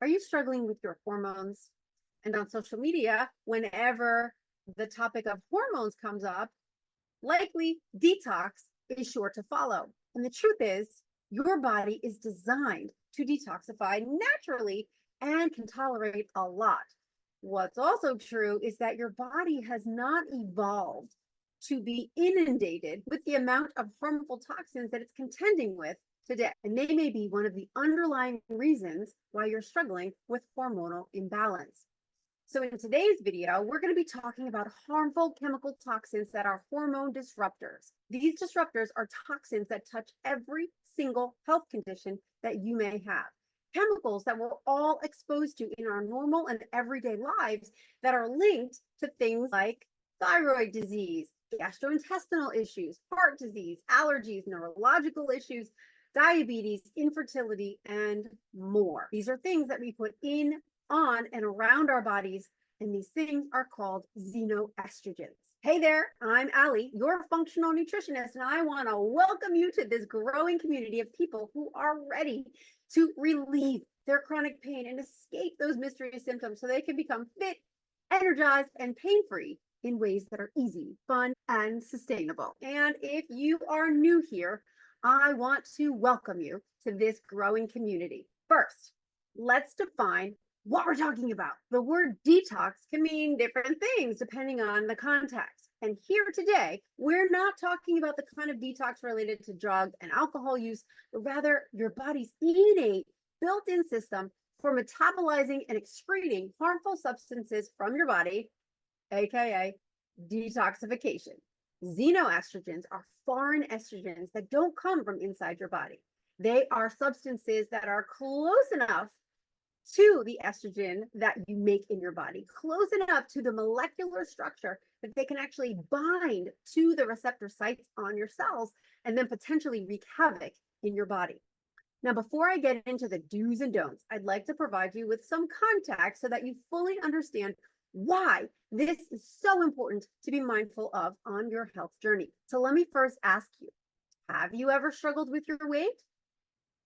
Are you struggling with your hormones? And on social media, whenever the topic of hormones comes up, likely detox is sure to follow. And the truth is, your body is designed to detoxify naturally and can tolerate a lot. What's also true is that your body has not evolved to be inundated with the amount of harmful toxins that it's contending with today. And they may be one of the underlying reasons why you're struggling with hormonal imbalance. So in today's video, we're going to be talking about harmful chemical toxins that are hormone disruptors. These disruptors are toxins that touch every single health condition that you may have. Chemicals that we're all exposed to in our normal and everyday lives that are linked to things like thyroid disease, gastrointestinal issues, heart disease, allergies, neurological issues, diabetes, infertility, and more. These are things that we put in, on, and around our bodies, and these things are called xenoestrogens. Hey there, I'm Allie, your functional nutritionist, and I want to welcome you to this growing community of people who are ready to relieve their chronic pain and escape those mystery symptoms so they can become fit, energized, and pain-free in ways that are easy, fun, and sustainable. And if you are new here, I want to welcome you to this growing community. First, let's define what we're talking about. The word detox can mean different things depending on the context. And here today, we're not talking about the kind of detox related to drug and alcohol use, but rather your body's innate built-in system for metabolizing and excreting harmful substances from your body, aka detoxification. Xenoestrogens are foreign estrogens that don't come from inside your body. They are substances that are close enough to the estrogen that you make in your body, close enough to the molecular structure that they can actually bind to the receptor sites on your cells and then potentially wreak havoc in your body. Now, before I get into the do's and don'ts, I'd like to provide you with some context so that you fully understand why this is so important to be mindful of on your health journey. So let me first ask you, have you ever struggled with your weight?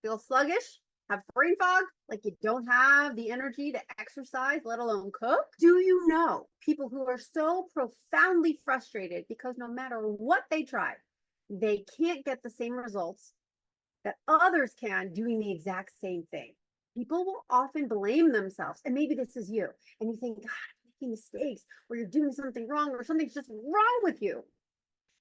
Feel sluggish? Have brain fog, like you don't have the energy to exercise, let alone cook? Do you know people who are so profoundly frustrated because no matter what they try, they can't get the same results that others can doing the exact same thing? People will often blame themselves, and maybe this is you, and you think, God, I'm making mistakes, or you're doing something wrong, or something's just wrong with you.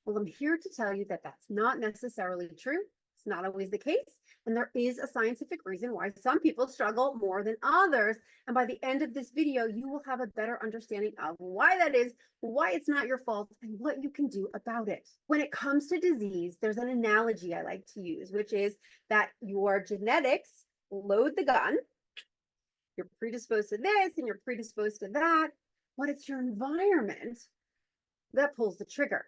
Well, I'm here to tell you that that's not necessarily true. It's not always the case. And there is a scientific reason why some people struggle more than others. And by the end of this video, you will have a better understanding of why that is, why it's not your fault, and what you can do about it. When it comes to disease, there's an analogy I like to use, which is that your genetics load the gun. You're predisposed to this and you're predisposed to that, but it's your environment that pulls the trigger.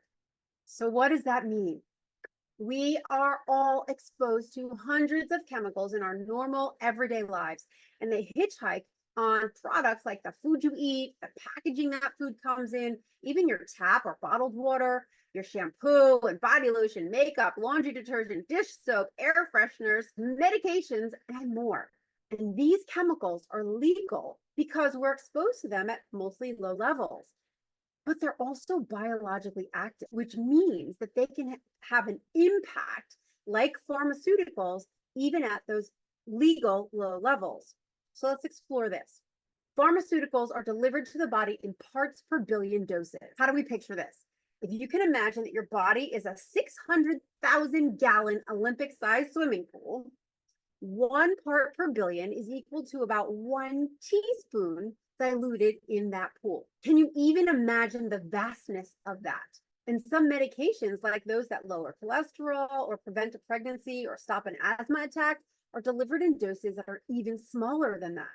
So what does that mean? We are all exposed to hundreds of chemicals in our normal everyday lives, and they hitchhike on products like the food you eat, the packaging that food comes in, even your tap or bottled water, your shampoo and body lotion, makeup, laundry detergent, dish soap, air fresheners, medications, and more. And these chemicals are legal because we're exposed to them at mostly low levels. But they're also biologically active, which means that they can have an impact like pharmaceuticals, even at those legal low levels. So let's explore this. Pharmaceuticals are delivered to the body in parts per billion doses. How do we picture this? If you can imagine that your body is a 600,000 gallon Olympic-sized swimming pool, 1 part per billion is equal to about 1 teaspoon diluted in that pool. Can you even imagine the vastness of that? And some medications, like those that lower cholesterol or prevent a pregnancy or stop an asthma attack, are delivered in doses that are even smaller than that.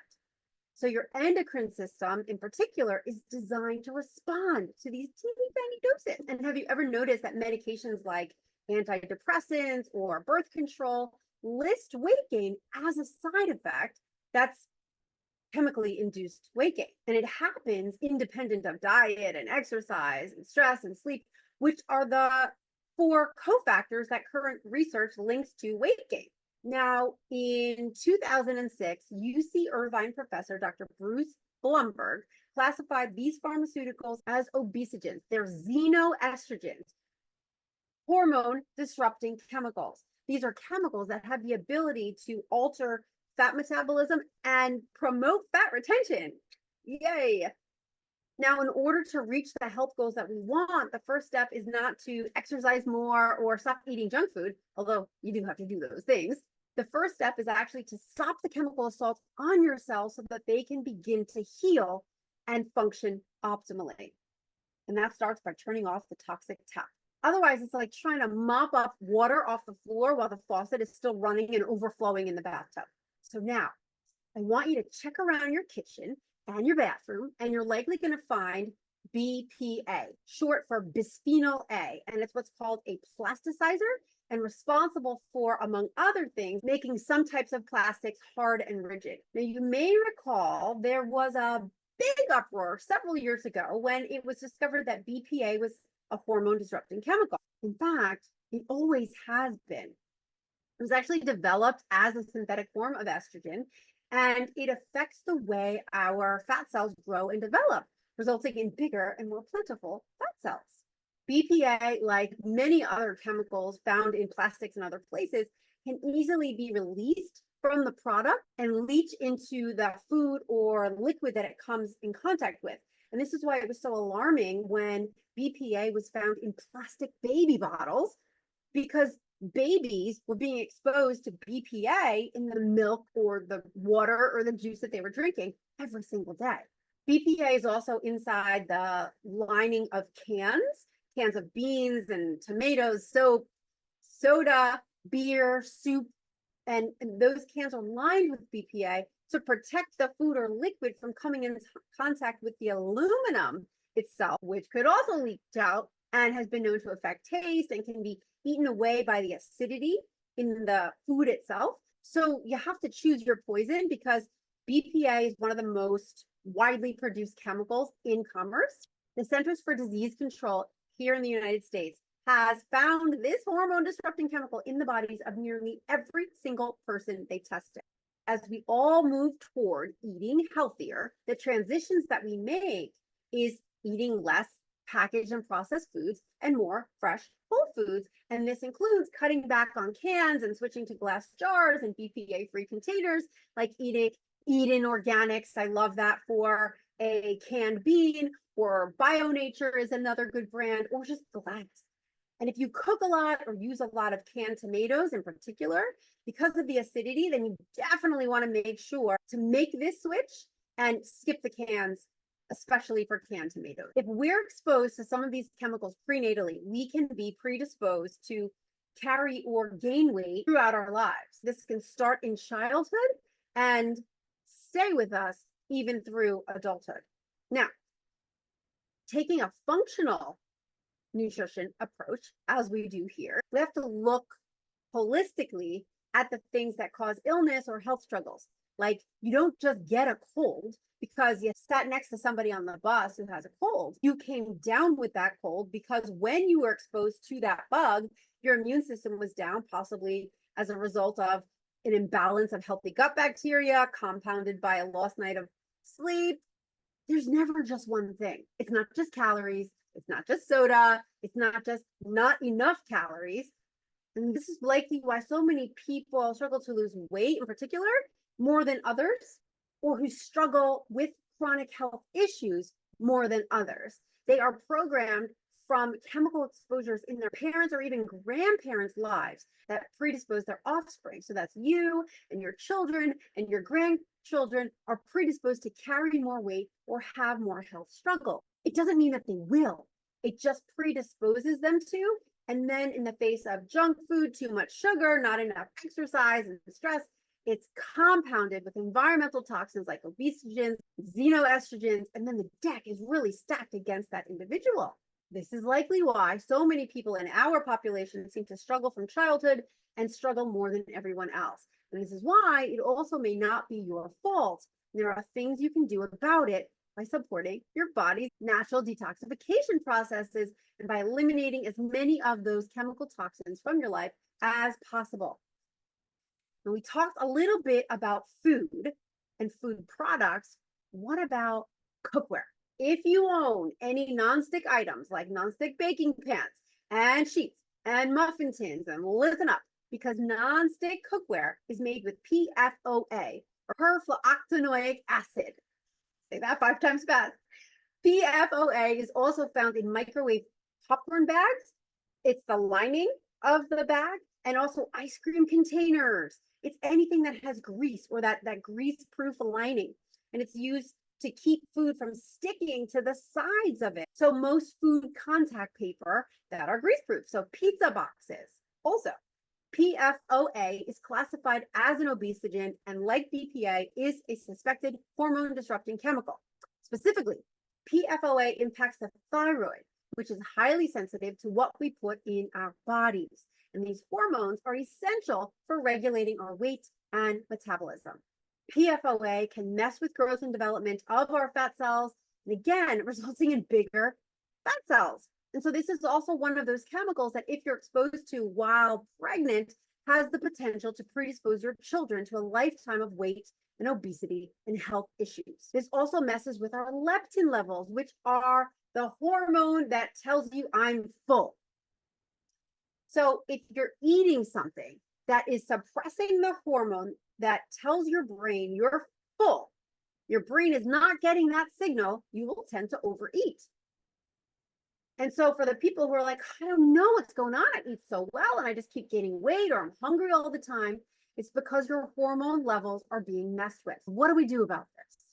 So your endocrine system in particular is designed to respond to these teeny tiny doses. And have you ever noticed that medications like antidepressants or birth control list weight gain as a side effect that's chemically induced weight gain? And it happens independent of diet and exercise and stress and sleep, which are the 4 cofactors that current research links to weight gain. Now, in 2006, UC Irvine professor Dr. Bruce Blumberg classified these pharmaceuticals as obesogens. They're xenoestrogens, hormone disrupting chemicals. These are chemicals that have the ability to alter fat metabolism and promote fat retention. Yay. Now, in order to reach the health goals that we want, the first step is not to exercise more or stop eating junk food, although you do have to do those things. The first step is actually to stop the chemical assault on your cells so that they can begin to heal and function optimally. And that starts by turning off the toxic tap. Otherwise, it's like trying to mop up water off the floor while the faucet is still running and overflowing in the bathtub. So now, I want you to check around your kitchen and your bathroom, and you're likely going to find BPA, short for bisphenol A, and it's what's called a plasticizer and responsible for, among other things, making some types of plastics hard and rigid. Now, you may recall there was a big uproar several years ago when it was discovered that BPA was a hormone disrupting chemical. In fact, it always has been. It was actually developed as a synthetic form of estrogen, and it affects the way our fat cells grow and develop, resulting in bigger and more plentiful fat cells. BPA, like many other chemicals found in plastics and other places, can easily be released from the product and leach into the food or liquid that it comes in contact with. And this is why it was so alarming when BPA was found in plastic baby bottles, because babies were being exposed to BPA in the milk or the water or the juice that they were drinking every single day. BPA is also inside the lining of cans of beans and tomatoes, soap, soda, beer, soup, and those cans are lined with BPA to protect the food or liquid from coming in contact with the aluminum itself, which could also leak out and has been known to affect taste and can be eaten away by the acidity in the food itself. So you have to choose your poison, because BPA is one of the most widely produced chemicals in commerce. The Centers for Disease Control here in the United States has found this hormone disrupting chemical in the bodies of nearly every single person they tested. As we all move toward eating healthier, the transitions that we make is eating less packaged and processed foods and more fresh whole foods. And this includes cutting back on cans and switching to glass jars and BPA-free containers, like eating Eden Organics. I love that for a canned bean, or Bio Nature is another good brand, or just glass. And if you cook a lot or use a lot of canned tomatoes in particular, because of the acidity, then you definitely want to make sure to make this switch and skip the cans, especially for canned tomatoes. If we're exposed to some of these chemicals prenatally, we can be predisposed to carry or gain weight throughout our lives. This can start in childhood and stay with us even through adulthood. Now, taking a functional nutrition approach, as we do here, we have to look holistically at the things that cause illness or health struggles. Like, you don't just get a cold because you sat next to somebody on the bus who has a cold. You came down with that cold because when you were exposed to that bug, your immune system was down, possibly as a result of an imbalance of healthy gut bacteria compounded by a lost night of sleep. There's never just one thing. It's not just calories. It's not just soda. It's not just not enough calories. And this is likely why so many people struggle to lose weight in particular, more than others, or who struggle with chronic health issues more than others. They are programmed from chemical exposures in their parents or even grandparents' lives that predispose their offspring. So that's you and your children and your grandchildren are predisposed to carry more weight or have more health struggle. It doesn't mean that they will. It just predisposes them to. And then in the face of junk food, too much sugar, not enough exercise and stress, it's compounded with environmental toxins like obesogens, xenoestrogens, and then the deck is really stacked against that individual. This is likely why so many people in our population seem to struggle from childhood and struggle more than everyone else. And this is why it also may not be your fault. There are things you can do about it by supporting your body's natural detoxification processes and by eliminating as many of those chemical toxins from your life as possible. And we talked a little bit about food and food products. What about cookware? If you own any nonstick items like nonstick baking pans and sheets and muffin tins, and listen up, because nonstick cookware is made with PFOA, or perfluorooctanoic acid. Say that 5 times fast. PFOA is also found in microwave popcorn bags. It's the lining of the bag, and also ice cream containers. It's anything that has grease or that grease-proof lining. And it's used to keep food from sticking to the sides of it. So most food contact paper that are grease-proof. So pizza boxes. Also, PFOA is classified as an obesogen, and like BPA, is a suspected hormone disrupting chemical. Specifically, PFOA impacts the thyroid, which is highly sensitive to what we put in our bodies. And these hormones are essential for regulating our weight and metabolism. PFOA can mess with growth and development of our fat cells, and again, resulting in bigger fat cells. And so this is also one of those chemicals that if you're exposed to while pregnant, has the potential to predispose your children to a lifetime of weight and obesity and health issues. This also messes with our leptin levels, which are the hormone that tells you I'm full. So if you're eating something that is suppressing the hormone that tells your brain you're full, your brain is not getting that signal, you will tend to overeat. And so for the people who are like, I don't know what's going on, I eat so well and I just keep gaining weight, or I'm hungry all the time, it's because your hormone levels are being messed with. What do we do about this?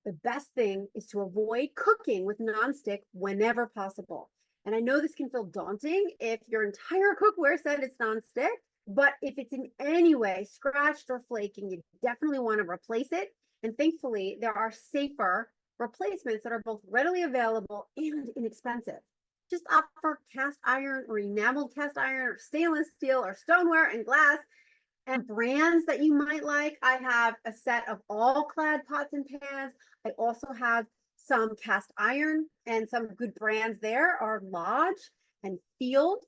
The best thing is to avoid cooking with nonstick whenever possible. And I know this can feel daunting if your entire cookware set is nonstick, but if it's in any way scratched or flaking, you definitely want to replace it. And thankfully, there are safer replacements that are both readily available and inexpensive. Just opt for cast iron or enameled cast iron or stainless steel or stoneware and glass. And brands that you might like, I have a set of all clad pots and pans. I also have some cast iron, and some good brands there are Lodge and Field.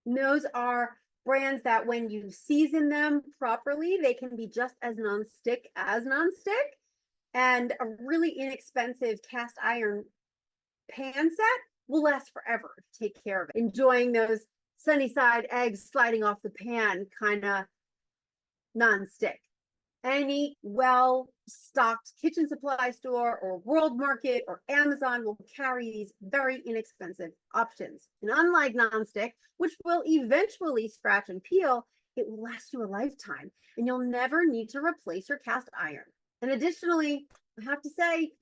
And those are brands that when you season them properly, they can be just as nonstick as nonstick. And a really inexpensive cast iron pan set will last forever if you take care of it. Enjoying those sunny side eggs sliding off the pan, kind of nonstick. Any well-stocked kitchen supply store or World Market or Amazon will carry these very inexpensive options. And unlike nonstick, which will eventually scratch and peel, it will last you a lifetime, and you'll never need to replace your cast iron. And additionally, I have to say,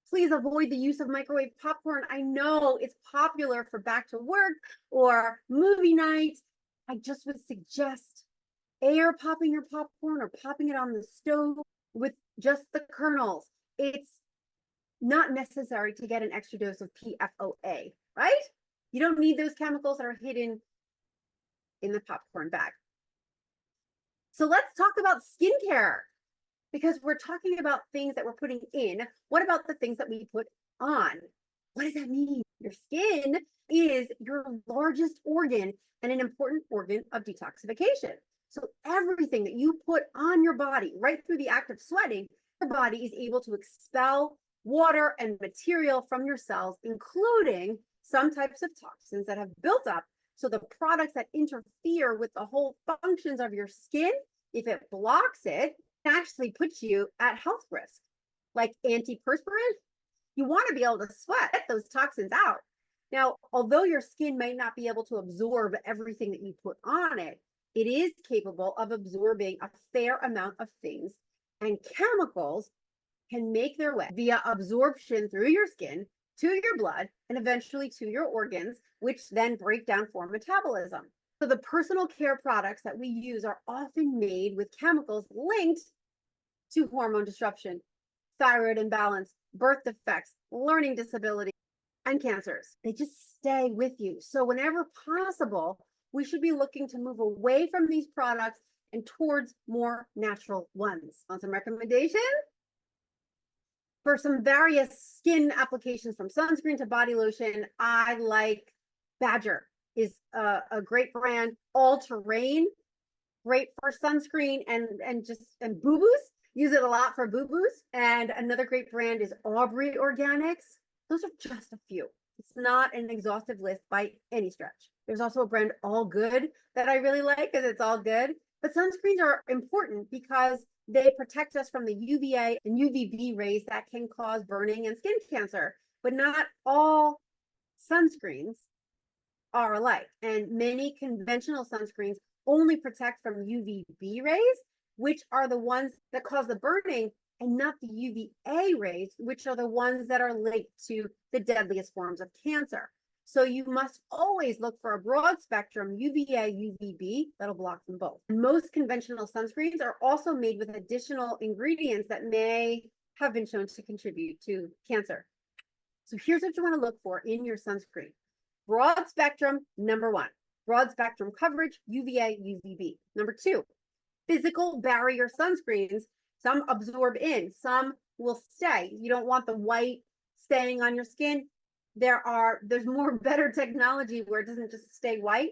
please avoid the use of microwave popcorn. I know it's popular for back to work or movie night. I just would suggest air popping your popcorn or popping it on the stove with just the kernels. It's not necessary to get an extra dose of PFOA, right? You don't need those chemicals that are hidden in the popcorn bag. So let's talk about skincare, because we're talking about things that we're putting in. What about the things that we put on? What does that mean? Your skin is your largest organ and an important organ of detoxification. So everything that you put on your body, right through the act of sweating, your body is able to expel water and material from your cells, including some types of toxins that have built up. So the products that interfere with the whole functions of your skin, if it blocks it, actually puts you at health risk. Like antiperspirant, you want to be able to sweat those toxins out. Now, although your skin may not be able to absorb everything that you put on it, it is capable of absorbing a fair amount of things, and chemicals can make their way via absorption through your skin to your blood and eventually to your organs, which then break down for metabolism. So the personal care products that we use are often made with chemicals linked to hormone disruption, thyroid imbalance, birth defects, learning disability, and cancers. They just stay with you. So whenever possible, we should be looking to move away from these products and towards more natural ones. On some recommendations for some various skin applications, from sunscreen to body lotion, I like Badger is a great brand. All Terrain great for sunscreen and boo-boos. Use it a lot for boo-boos. And another great brand is Aubrey Organics. Those are just a few. It's not an exhaustive list by any stretch. There's also a brand All Good that I really like because it's all good. But sunscreens are important because they protect us from the UVA and UVB rays that can cause burning and skin cancer. But not all sunscreens are alike. And many conventional sunscreens only protect from UVB rays, which are the ones that cause the burning, and not the UVA rays, which are the ones that are linked to the deadliest forms of cancer. So you must always look for a broad spectrum UVA, UVB that'll block them both. Most conventional sunscreens are also made with additional ingredients that may have been shown to contribute to cancer. So here's what you want to look for in your sunscreen. Broad spectrum, number one. Broad spectrum coverage, UVA, UVB. Number two, physical barrier sunscreens. Some absorb in, some will stay. You don't want the white staying on your skin. There's more better technology where it doesn't just stay white.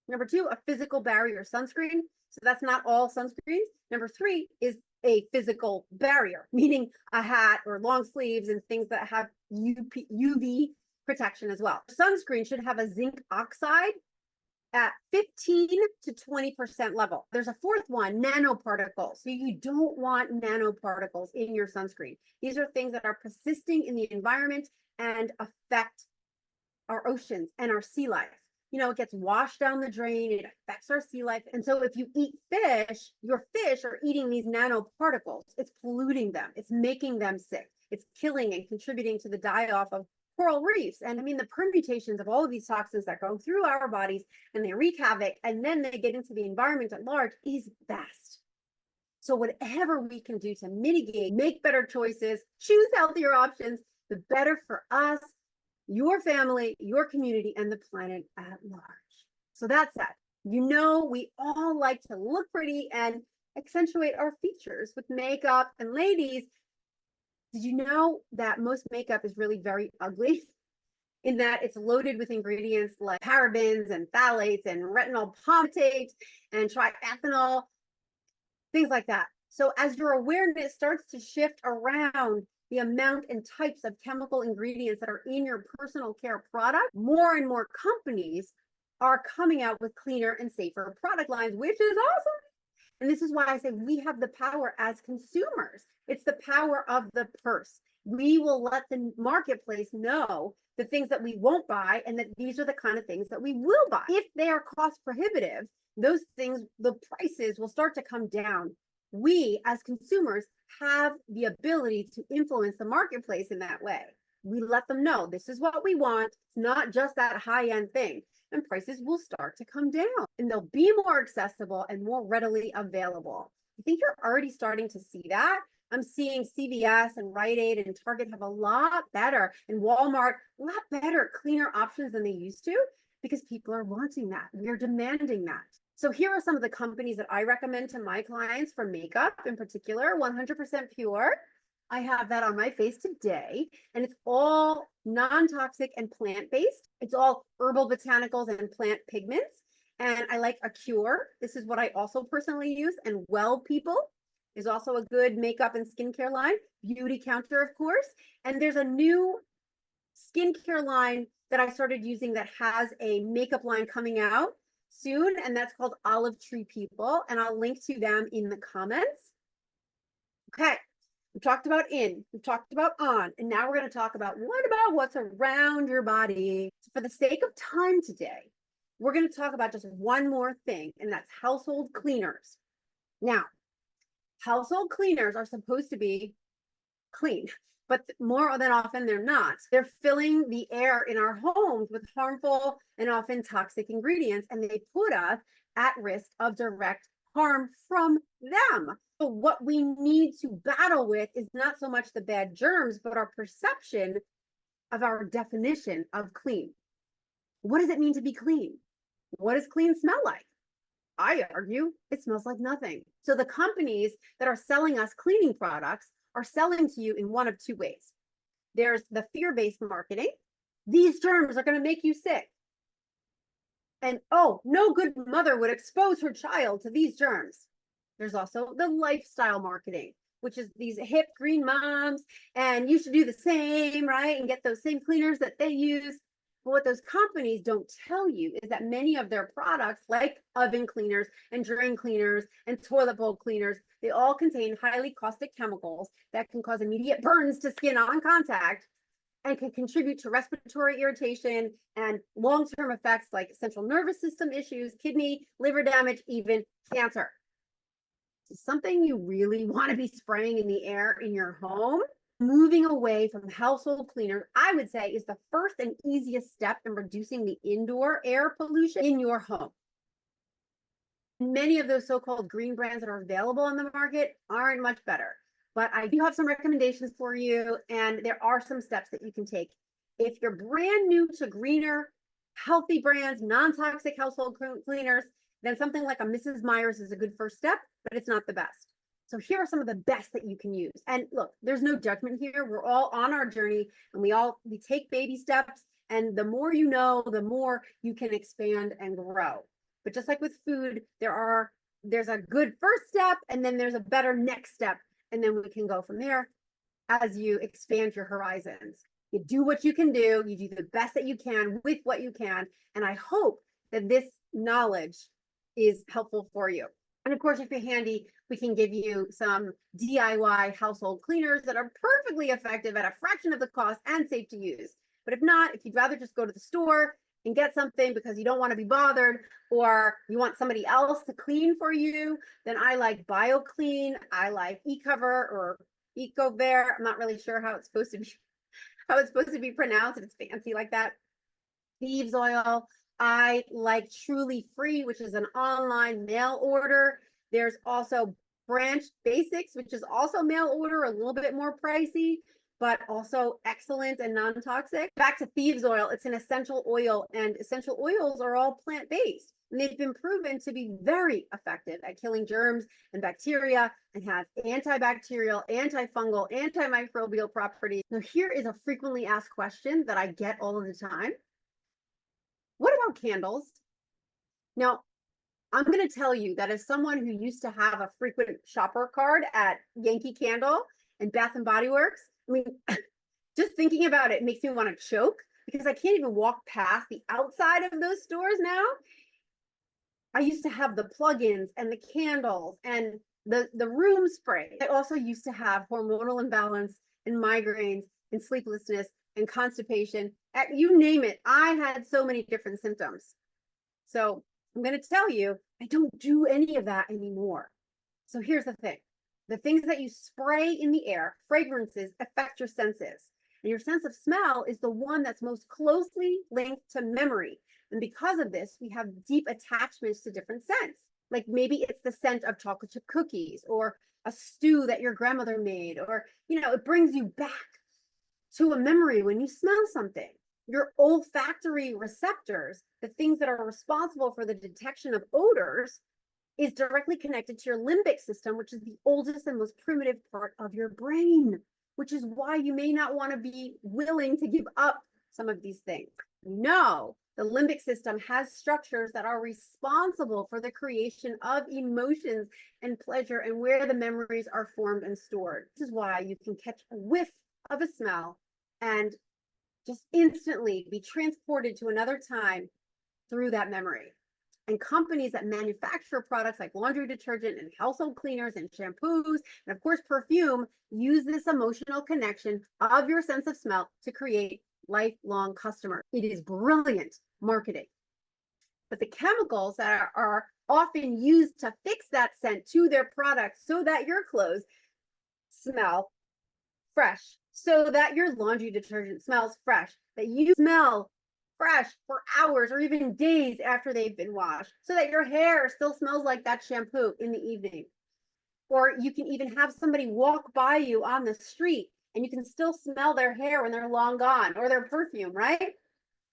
Number two, a physical barrier sunscreen. So that's not all sunscreens. Number three is a physical barrier, meaning a hat or long sleeves and things that have UV protection as well. Sunscreen should have a zinc oxide at 15 to 20% level. There's a fourth one, nanoparticles. So you don't want nanoparticles in your sunscreen. These are things that are persisting in the environment and affect our oceans and our sea life. You know, it gets washed down the drain, it affects our sea life. And so if you eat fish, your fish are eating these nanoparticles. It's polluting them. It's making them sick. It's killing and contributing to the die-off of coral reefs. And I mean, the permutations of all of these toxins that go through our bodies and they wreak havoc and then they get into the environment at large is vast. So whatever we can do to mitigate, make better choices, choose healthier options, the better for us, your family, your community, and the planet at large. So that's that. You know, we all like to look pretty and accentuate our features with makeup. And ladies, did you know that most makeup is really very ugly? In that it's loaded with ingredients like parabens and phthalates and retinol palmitate and triethanol, things like that. So as your awareness starts to shift around the amount and types of chemical ingredients that are in your personal care product, more and more companies are coming out with cleaner and safer product lines, which is awesome. And this is why I say we have the power as consumers. It's the power of the purse. We will let the marketplace know the things that we won't buy and that these are the kind of things that we will buy. If they are cost prohibitive, those things, the prices will start to come down. We as consumers have the ability to influence the marketplace in that way. We let them know this is what we want. It's not just that high-end thing. And prices will start to come down and they'll be more accessible and more readily available. I think you're already starting to see that. I'm seeing CVS and Rite Aid and Target have a lot better, and Walmart, a lot better, cleaner options than they used to, because people are wanting that. We're demanding that. So here are some of the companies that I recommend to my clients for makeup in particular. 100% Pure. I have that on my face today, and it's all non-toxic and plant-based. It's all herbal botanicals and plant pigments. And I like Acure. This is what I also personally use. And Well People is also a good makeup and skincare line. Beauty Counter, of course. And there's a new skincare line that I started using that has a makeup line coming out soon, and that's called Olive Tree People. And I'll link to them in the comments. Okay. We talked about in, we talked about on, and now we're going to talk about what's around your body. So for the sake of time today, we're going to talk about just one more thing, and that's household cleaners. Now, household cleaners are supposed to be clean, but more than often they're not. They're filling the air in our homes with harmful and often toxic ingredients, and they put us at risk of direct harm from them. So what we need to battle with is not so much the bad germs, but our perception of our definition of clean. What does it mean to be clean? What does clean smell like? I argue it smells like nothing. So the companies that are selling us cleaning products are selling to you in one of two ways. There's the fear-based marketing. These germs are going to make you sick. And oh, no good mother would expose her child to these germs. There's also the lifestyle marketing, which is these hip green moms, and you should do the same, right? And get those same cleaners that they use. But what those companies don't tell you is that many of their products, like oven cleaners and drain cleaners and toilet bowl cleaners, they all contain highly caustic chemicals that can cause immediate burns to skin on contact and can contribute to respiratory irritation and long-term effects like central nervous system issues, kidney, liver damage, even cancer. Something you really want to be spraying in the air in your home. Moving away from household cleaners, I would say, is the first and easiest step in reducing the indoor air pollution in your home. Many of those so-called green brands that are available on the market aren't much better, but I do have some recommendations for you, and there are some steps that you can take. If you're brand new to greener, healthy brands, non-toxic household cleaners, then something like a Mrs. Meyer's is a good first step, but it's not the best. So here are some of the best that you can use. And look, there's no judgment here. We're all on our journey, and we take baby steps, and the more you know, the more you can expand and grow. But just like with food, there's a good first step, and then there's a better next step, and then we can go from there as you expand your horizons. You do what you can do, you do the best that you can with what you can, and I hope that this knowledge is helpful for you. And of course, if you're handy, we can give you some DIY household cleaners that are perfectly effective at a fraction of the cost and safe to use. But if not, if you'd rather just go to the store and get something because you don't want to be bothered, or you want somebody else to clean for you, then I like BioClean, I like eCover or Cookware. I'm not really sure how it's supposed to be pronounced, if it's fancy like that. Thieves oil. I like Truly Free, which is an online mail order. There's also Branch Basics, which is also mail order, a little bit more pricey, but also excellent and non-toxic. Back to Thieves Oil, it's an essential oil, and essential oils are all plant-based. And they've been proven to be very effective at killing germs and bacteria and have antibacterial, antifungal, antimicrobial properties. Now, here is a frequently asked question that I get all of the time. What about candles? Now, I'm going to tell you that as someone who used to have a frequent shopper card at Yankee Candle and Bath and Body Works, I mean, just thinking about it makes me want to choke because I can't even walk past the outside of those stores now. I used to have the plugins and the candles and the room spray. I also used to have hormonal imbalance and migraines and sleeplessness and constipation. You name it. I had so many different symptoms. So I'm going to tell you, I don't do any of that anymore. So here's the thing. The things that you spray in the air, fragrances, affect your senses. And your sense of smell is the one that's most closely linked to memory. And because of this, we have deep attachments to different scents. Like maybe it's the scent of chocolate chip cookies or a stew that your grandmother made, or, it brings you back to a memory when you smell something. Your olfactory receptors, the things that are responsible for the detection of odors, is directly connected to your limbic system, which is the oldest and most primitive part of your brain, which is why you may not want to be willing to give up some of these things. No, the limbic system has structures that are responsible for the creation of emotions and pleasure and where the memories are formed and stored. This is why you can catch a whiff of a smell and just instantly be transported to another time through that memory. And companies that manufacture products like laundry detergent and household cleaners and shampoos, and of course perfume, use this emotional connection of your sense of smell to create lifelong customers. It is brilliant marketing. But the chemicals that are often used to fix that scent to their products so that your clothes smell fresh, so that your laundry detergent smells fresh, that you smell fresh for hours or even days after they've been washed, so that your hair still smells like that shampoo in the evening. Or you can even have somebody walk by you on the street and you can still smell their hair when they're long gone, or their perfume, right?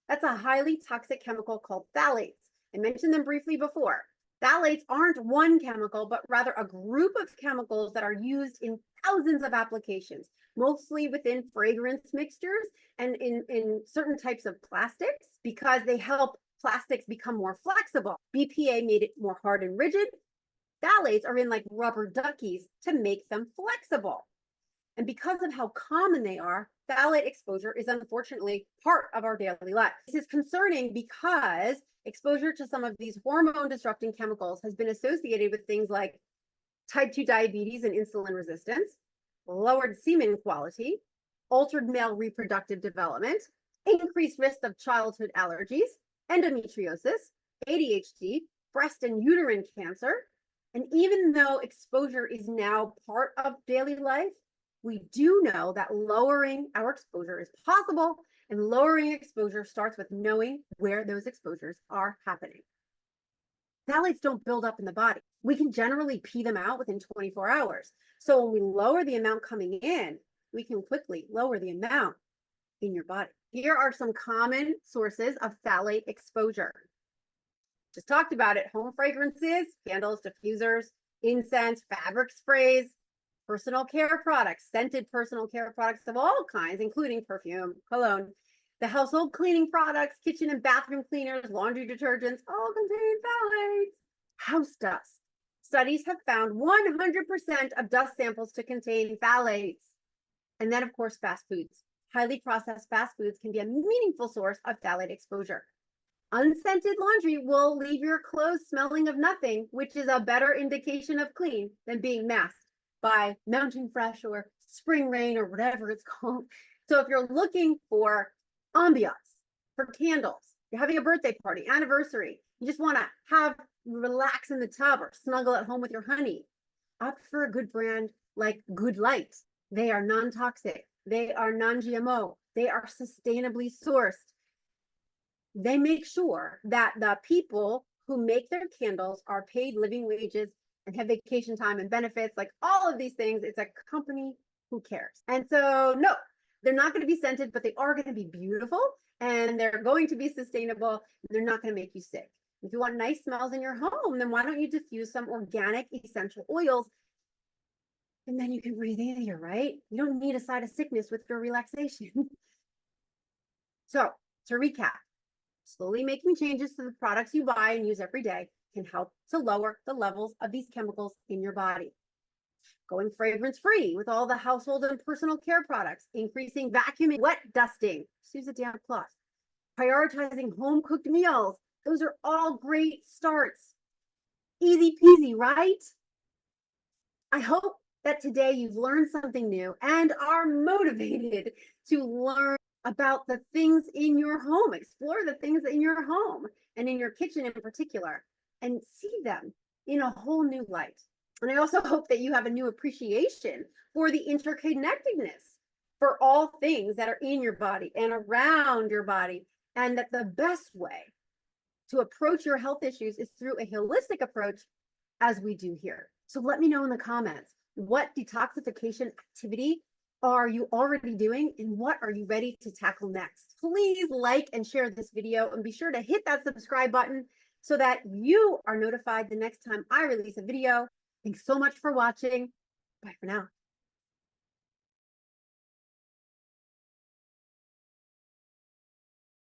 That's a highly toxic chemical called phthalates. I mentioned them briefly before. Phthalates aren't one chemical, but rather a group of chemicals that are used in thousands of applications, mostly within fragrance mixtures and in certain types of plastics, because they help plastics become more flexible. BPA made it more hard and rigid. Phthalates are in like rubber duckies to make them flexible. And because of how common they are, phthalate exposure is unfortunately part of our daily life. This is concerning because exposure to some of these hormone disrupting chemicals has been associated with things like type 2 diabetes and insulin resistance, lowered semen quality, altered male reproductive development, increased risk of childhood allergies, endometriosis, ADHD, breast and uterine cancer. And even though exposure is now part of daily life, we do know that lowering our exposure is possible, and lowering exposure starts with knowing where those exposures are happening. Phthalates don't build up in the body. We can generally pee them out within 24 hours. So when we lower the amount coming in, we can quickly lower the amount in your body. Here are some common sources of phthalate exposure. Just talked about it: home fragrances, candles, diffusers, incense, fabric sprays, personal care products, scented personal care products of all kinds, including perfume, cologne, the household cleaning products, kitchen and bathroom cleaners, laundry detergents, all contain phthalates. House dust. Studies have found 100% of dust samples to contain phthalates. And then, of course, fast foods. Highly processed fast foods can be a meaningful source of phthalate exposure. Unscented laundry will leave your clothes smelling of nothing, which is a better indication of clean than being masked by Mountain Fresh or Spring Rain or whatever it's called. So if you're looking for ambiance, for candles, you're having a birthday party, anniversary, you just want to relax in the tub or snuggle at home with your honey, opt for a good brand like Good Light. They are non-toxic, they are non-GMO, they are sustainably sourced. They make sure that the people who make their candles are paid living wages and have vacation time and benefits, like all of these things. It's a company who cares. And so, no, they're not going to be scented, but they are going to be beautiful, and they're going to be sustainable. They're not going to make you sick. If you want nice smells in your home, then why don't you diffuse some organic essential oils, and then you can breathe easier, right? You don't need a side of sickness with your relaxation. So to recap, slowly making changes to the products you buy and use every day can help to lower the levels of these chemicals in your body. Going fragrance-free with all the household and personal care products, increasing vacuuming, wet dusting, just use a damp cloth, prioritizing home-cooked meals. Those are all great starts. Easy peasy, right? I hope that today you've learned something new and are motivated to learn about the things in your home, explore the things in your home and in your kitchen in particular, and see them in a whole new light. And I also hope that you have a new appreciation for the interconnectedness for all things that are in your body and around your body, and that the best way to approach your health issues is through a holistic approach, as we do here. So let me know in the comments, what detoxification activity are you already doing, and what are you ready to tackle next? Please like and share this video, and be sure to hit that subscribe button so that you are notified the next time I release a video. Thanks so much for watching. Bye for now.